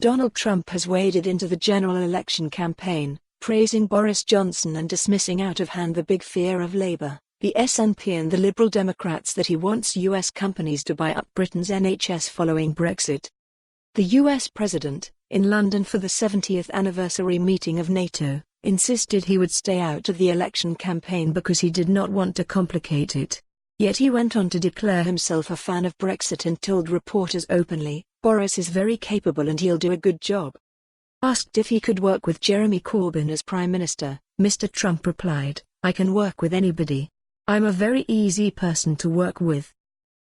Donald Trump has waded into the general election campaign, praising Boris Johnson and dismissing out of hand the big fear of Labour, the SNP and the Liberal Democrats that he wants US companies to buy up Britain's NHS following Brexit. The US president, in London for the 70th anniversary meeting of Nato, insisted he would stay out of the election campaign because he did not want to complicate it. Yet he went on to declare himself a fan of Brexit and told reporters openly, "Boris is very capable and he'll do a good job." Asked if he could work with Jeremy Corbyn as Prime Minister, Mr. Trump replied, "I can work with anybody. I'm a very easy person to work with."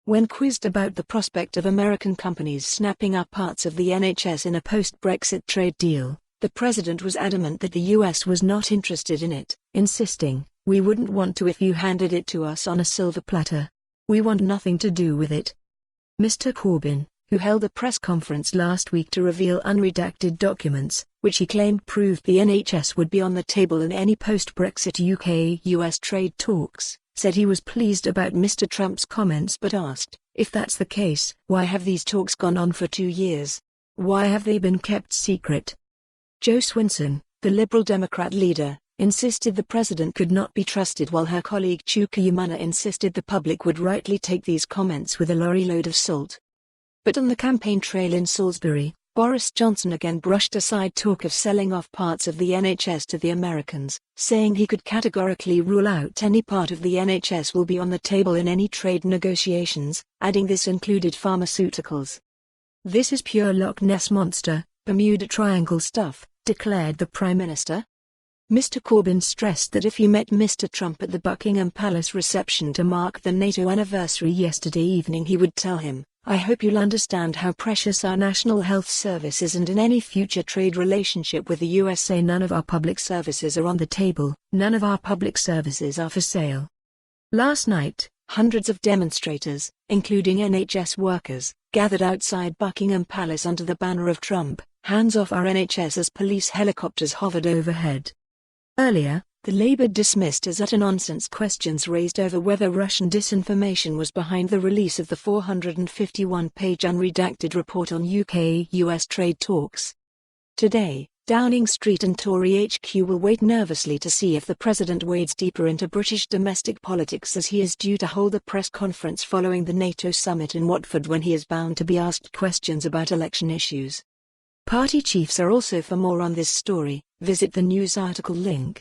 When quizzed about the prospect of American companies snapping up parts of the NHS in a post-Brexit trade deal, the president was adamant that the US was not interested in it, insisting, "We wouldn't want to if you handed it to us on a silver platter. We want nothing to do with it." Mr. Corbyn, who held a press conference last week to reveal unredacted documents, which he claimed proved the NHS would be on the table in any post-Brexit UK-US trade talks, said he was pleased about Mr. Trump's comments but asked, "If that's the case, why have these talks gone on for 2 years? Why have they been kept secret?" Jo Swinson, the Liberal Democrat leader, insisted the president could not be trusted, while her colleague Chuka Umunna insisted the public would rightly take these comments with a lorry load of salt. But on the campaign trail in Salisbury, Boris Johnson again brushed aside talk of selling off parts of the NHS to the Americans, saying he could categorically rule out any part of the NHS will be on the table in any trade negotiations, adding this included pharmaceuticals. "This is pure Loch Ness Monster, Bermuda Triangle stuff," declared the Prime Minister. Mr. Corbyn stressed that if he met Mr. Trump at the Buckingham Palace reception to mark the Nato anniversary yesterday evening, he would tell him, "I hope you'll understand how precious our national health service is, and in any future trade relationship with the USA none of our public services are on the table, none of our public services are for sale." Last night, hundreds of demonstrators, including NHS workers, gathered outside Buckingham Palace under the banner of "Trump, hands off our NHS" as police helicopters hovered overhead. Earlier, the Labour dismissed as utter nonsense questions raised over whether Russian disinformation was behind the release of the 451-page unredacted report on UK-US trade talks. Today, Downing Street and Tory HQ will wait nervously to see if the president wades deeper into British domestic politics, as he is due to hold a press conference following the NATO summit in Watford when he is bound to be asked questions about election issues. Party chiefs are also. For more on this story, visit the news article link.